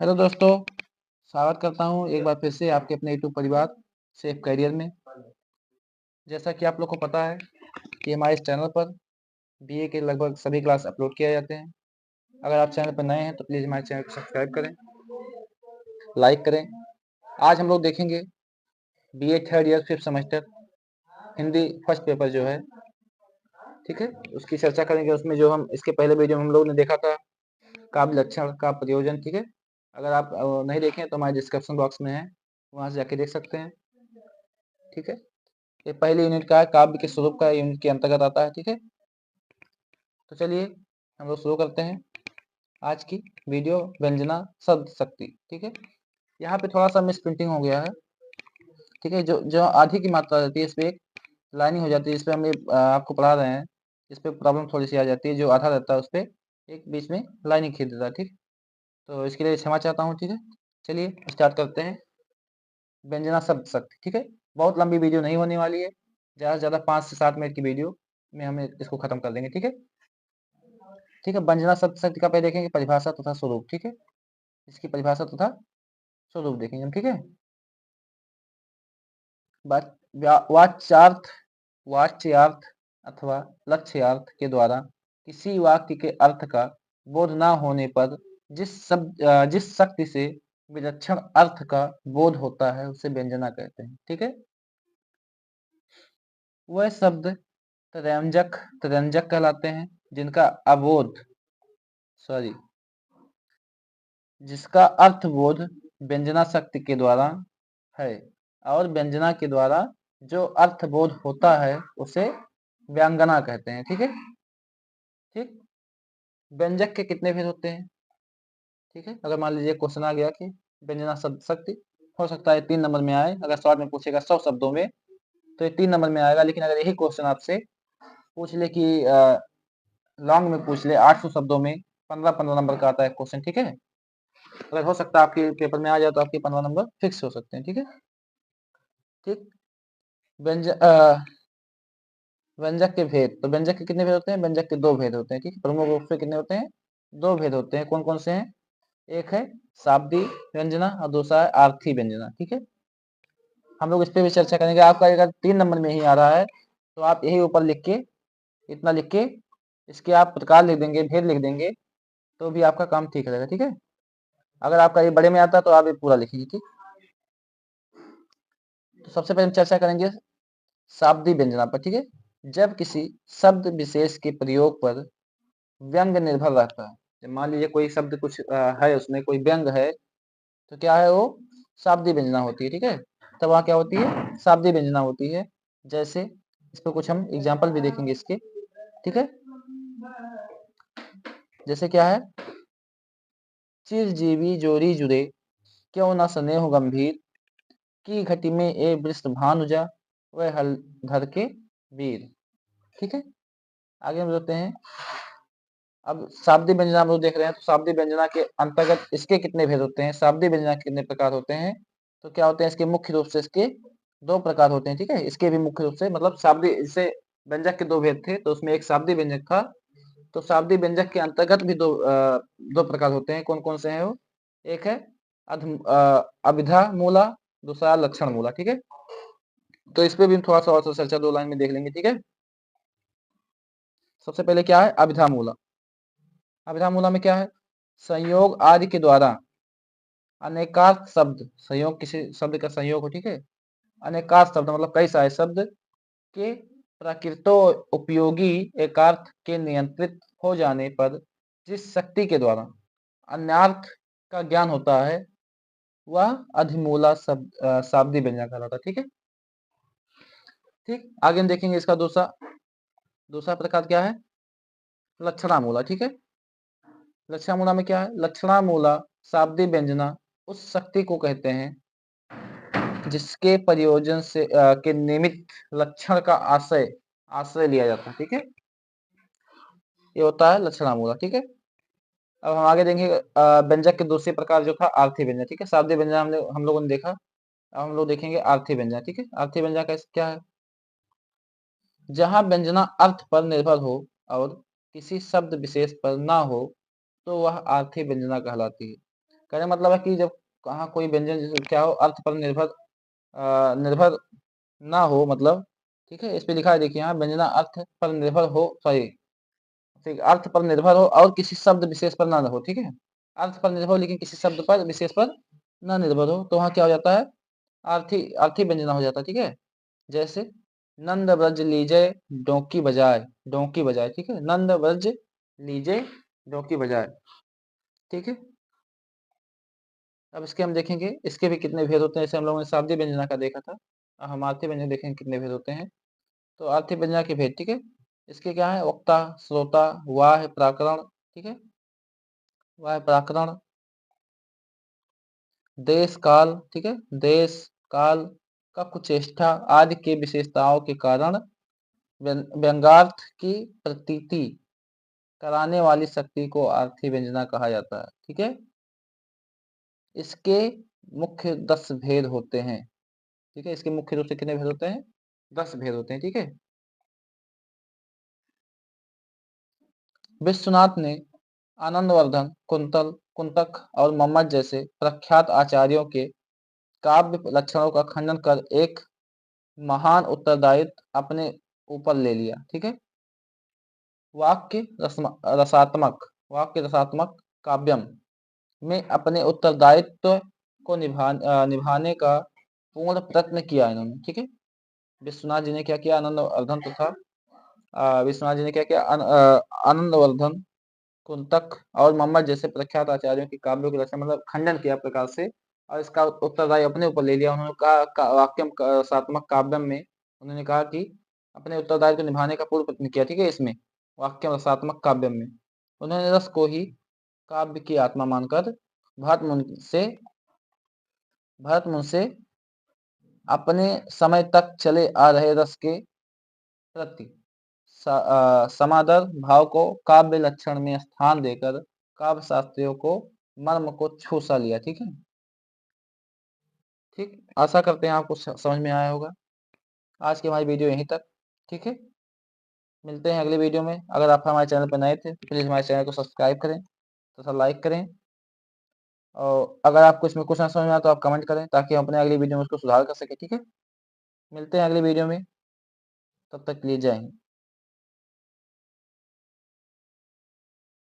Hello दोस्तों, स्वागत करता हूँ एक बार फिर से आपके अपने यूट्यूब परिवार सेफ करियर में। जैसा कि आप लोग को पता है कि हमारे इस चैनल पर बीए के लगभग सभी क्लास अपलोड किए जाते हैं। अगर आप चैनल पर नए हैं तो प्लीज़ हमारे चैनल को सब्सक्राइब करें, लाइक करें। आज हम लोग देखेंगे BA third year fifth semester Hindi first paper जो है, ठीक है, उसकी चर्चा करेंगे। उसमें जो हम इसके पहले वीडियो में हम लोग ने देखा था काव्य लक्षण का प्रयोजन, ठीक है। अगर आप नहीं देखें तो हमारे डिस्क्रिप्शन बॉक्स में है, वहाँ से जाके देख सकते हैं, ठीक है। ये पहली यूनिट का है, काव्य के स्वरूप का यूनिट के अंतर्गत आता है, ठीक है। तो चलिए हम लोग शुरू करते हैं आज की वीडियो। व्यंजना शब्द शक्ति, ठीक है। यहाँ पे थोड़ा सा मिस प्रिंटिंग हो गया है, ठीक है। जो जो आधी की मात्रा रहती है इस पे एक लाइनिंग हो जाती है, इस पे हम आपको पढ़ा रहे हैं, इस पे प्रॉब्लम थोड़ी सी आ जाती है। जो आधा रहता है उस पे एक बीच में लाइनिंग खींच देता है, ठीक। तो इसके लिए क्षमा चाहता हूँ, ठीक है। चलिए स्टार्ट करते हैं व्यंजना शब्द शक्ति, ठीक है। बहुत लंबी वीडियो नहीं होने वाली है, ज़्यादा से ज़्यादा 5 से 7 मिनट की वीडियो में हम इसको खत्म कर देंगे, ठीक है। ठीक है, व्यंजना शब्द शक्ति का पहले देखेंगे परिभाषा तथा स्वरूप, ठीक है। इसकी परिभाषा तथा स्वरूप देखेंगे हम, ठीक है। वाच्यार्थ वाच्यार्थ अथवा लक्ष्यार्थ के द्वारा किसी वाक्य के अर्थ का बोध न होने पर जिस शक्ति से विलक्षण अर्थ का बोध होता है उसे व्यंजना कहते हैं, ठीक है। वह शब्द त्रयंजक कहलाते हैं जिनका जिसका अर्थबोध व्यंजना शक्ति के द्वारा है, और व्यंजना के द्वारा जो अर्थबोध होता है उसे व्यांजना कहते हैं, ठीक है। ठीक, व्यंजक के कितने भेद होते हैं, ठीक है। अगर मान लीजिए क्वेश्चन आ गया कि व्यंजना शब्द शक्ति, हो सकता है 3 नंबर में आए। अगर शॉर्ट में पूछेगा 100 शब्दों में तो ये 3 नंबर में आएगा। लेकिन अगर यही क्वेश्चन आपसे पूछ ले कि लॉन्ग में पूछ ले 800 शब्दों में, 15-15 नंबर का आता है क्वेश्चन, ठीक है। अगर हो सकता है आपके पेपर में आ जाए तो आपके 15 नंबर फिक्स हो सकते हैं, ठीक है। ठीक, व्यंजक के भेद। तो व्यंजक के कितने भेद होते हैं? व्यंजक के 2 भेद होते हैं, ठीक है। प्रमुख रूप से कितने होते हैं? 2 भेद होते हैं। कौन कौन से हैं? एक है शाब्दी व्यंजना और दूसरा है आर्थी व्यंजना, ठीक है। हम लोग इस पे भी चर्चा करेंगे। आपका अगर 3 नंबर में ही आ रहा है तो आप यही ऊपर लिख के, इतना लिख के इसके आप प्रकार लिख देंगे, भेद लिख देंगे, तो भी आपका काम ठीक रहेगा, ठीक है। अगर आपका ये बड़े में आता है तो आप ये पूरा लिखिए, ठीक। तो सबसे पहले हम चर्चा करेंगे शाब्दी व्यंजना पर, ठीक है। जब किसी शब्द विशेष के प्रयोग पर व्यंग निर्भर रहता है, जब मान लीजिए कोई शब्द कुछ है, उसमें कोई व्यंग है, तो क्या है वो? शाब्दी व्यंजना होती है, ठीक है। तब वहाँ क्या होती है? शाब्दी व्यंजना होती है। जैसे इस पर कुछ हम एग्जाम्पल भी देखेंगे इसके, ठीक है। जैसे क्या है? चिरजीवी जोरी जुरे, क्यों न स्नेह गंभीर, की घटी में ए वृष्ण भानुजा, वह हल धर के वीर, ठीक है। आगे हम देखते हैं। अब शाब्दिक व्यंजना हम लोग देख रहे हैं, तो शाब्दिक व्यंजना के अंतर्गत इसके कितने भेद होते हैं? शाब्दिक व्यंजना के कितने प्रकार होते हैं? तो क्या होते हैं इसके? मुख्य रूप से इसके 2 प्रकार होते हैं, ठीक है। इसके भी मुख्य रूप से, मतलब शाब्दिक, इससे व्यंजक के 2 भेद थे, तो उसमें एक शाब्दिक व्यंजक था। तो शाब्दिक व्यंजक के अंतर्गत भी 2 प्रकार होते हैं। कौन कौन से हैं वो? एक है अभिधा मूला, दूसरा लक्षण मूला, ठीक है। तो इस पे भी हम थोड़ा सा और चर्चा 2 लाइन में देख लेंगे, ठीक है। सबसे पहले क्या है? अभिधा मूला। अभिधा मूला में क्या है? संयोग आदि के द्वारा अनेकार्थ शब्द, संयोग किसी शब्द का संयोग हो, ठीक है। अनेकार्थ शब्द मतलब कई सारे शब्द के प्राकृतो उपयोगी एकार्थ के नियंत्रित हो जाने पर जिस शक्ति के द्वारा अन्यार्थ का ज्ञान होता है वह अधिमूला शब्द शाब्दी व्यंजन कहलाता है, ठीक है। ठीक, आगे हम देखेंगे इसका दूसरा दूसरा प्रकार क्या है? लक्षणामूला, ठीक है। लक्षणामूला में क्या है? लक्षणामूला शाब्दी व्यंजना उस शक्ति को कहते हैं जिसके प्रयोजन से के निमित्त लक्षण का आश्रय लिया जाता है, ठीक है। ये होता है लक्षणामूला, ठीक है। अब हम आगे देखेंगे व्यंजक के दूसरे प्रकार जो था आर्थी व्यंजन, ठीक है। शाब्दिक व्यंजन हम लोगों ने देखा। अब हम लोग देखेंगे आर्थी व्यंजन, ठीक है। आर्थी व्यंजन का क्या है? जहां व्यंजना अर्थ पर निर्भर हो और किसी शब्द विशेष पर ना हो तो वह आर्थी व्यंजना कहलाती है। कहने का मतलब है कि जब कहाँ कोई व्यंजन जैसे क्या हो अर्थ पर निर्भर ना हो, मतलब ठीक है, इस पे लिखा है देखिए यहाँ व्यंजना अर्थ पर निर्भर हो, सॉरी ठीक, अर्थ पर निर्भर हो और किसी शब्द विशेष पर ना हो, ठीक है, अर्थ पर निर्भर हो लेकिन किसी शब्द पर विशेष पर ना निर्भर हो, तो वहाँ क्या हो जाता है, अर्थी व्यंजना हो जाता है, ठीक है। जैसे नंद ब्रज लीजे डोंकी बजाए, डोंकी बजाए, ठीक है, नंद ब्रज लीजे डोंकी बजाए, ठीक है। अब इसके हम देखेंगे इसके भी कितने भेद होते हैं, जैसे हम लोगों ने शाब्दिक व्यंजना का देखा था, अब हम आर्थिक व्यंजन देखेंगे कितने भेद होते हैं। तो आर्थिक व्यंजना के भेद, ठीक है, इसके क्या है, वक्ता, श्रोता, वाह, प्राकरण, ठीक है, वाह प्राकरण, देश काल, ठीक है, देश काल का कुचेष्टा आदि के विशेषताओं के कारण व्यंग्यार्थ की प्रतीति कराने वाली शक्ति को आर्थिक व्यंजना कहा जाता है, ठीक है। इसके मुख्य 10 भेद होते हैं, ठीक है, इसके मुख्य रूप से कितने भेद होते हैं, 10 भेद होते हैं, ठीक है। विश्वनाथ ने आनंदवर्धन, कुंतक और मम्मट जैसे प्रख्यात आचार्यों के काव्य लक्षणों का खंडन कर एक महान उत्तरदायित्व अपने ऊपर ले लिया, ठीक है। वाक्य रसात्मक काव्यम में अपने उत्तरदायित्व को निभाने का पूर्ण प्रयत्न किया इन्होंने, ठीक है। विश्वनाथ जी ने क्या किया, आनंदवर्धन तथा विश्वनाथ जी ने क्या किया, आनंदवर्धन, कुंतक और मम्मट जैसे प्रख्यात आचार्यों के काव्यों के लक्षण मतलब खंडन किया प्रकार से, और इसका उत्तरदायी अपने ऊपर ले लिया। उन्होंने कहा वाक्यम रसात्मक काव्यम में उन्होंने कहा कि अपने उत्तरदायी को निभाने का पूर्ण प्रयत्न किया, ठीक है। इसमें वाक्यम रसात्मक काव्यम में उन्होंने रस को ही काव्य की आत्मा मानकर भरत मुनि से अपने समय तक चले आ रहे रस के प्रति समादर भाव को काव्य लक्षण में स्थान देकर काव्य शास्त्रियों को मर्म को छू सा लिया, ठीक है। ठीक, आशा करते हैं आपको समझ में आया होगा। आज की हमारी वीडियो यहीं तक, ठीक है। मिलते हैं अगले वीडियो में। अगर आप हमारे चैनल पर नए थे तो प्लीज़ हमारे चैनल को सब्सक्राइब करें तथा लाइक करें, और अगर आपको इसमें कुछ ना समझ में आया तो आप कमेंट करें ताकि हम अपने अगली वीडियो में उसको सुधार कर सकें, ठीक है। मिलते हैं अगली वीडियो में, तब तक के लिए जय हिंद।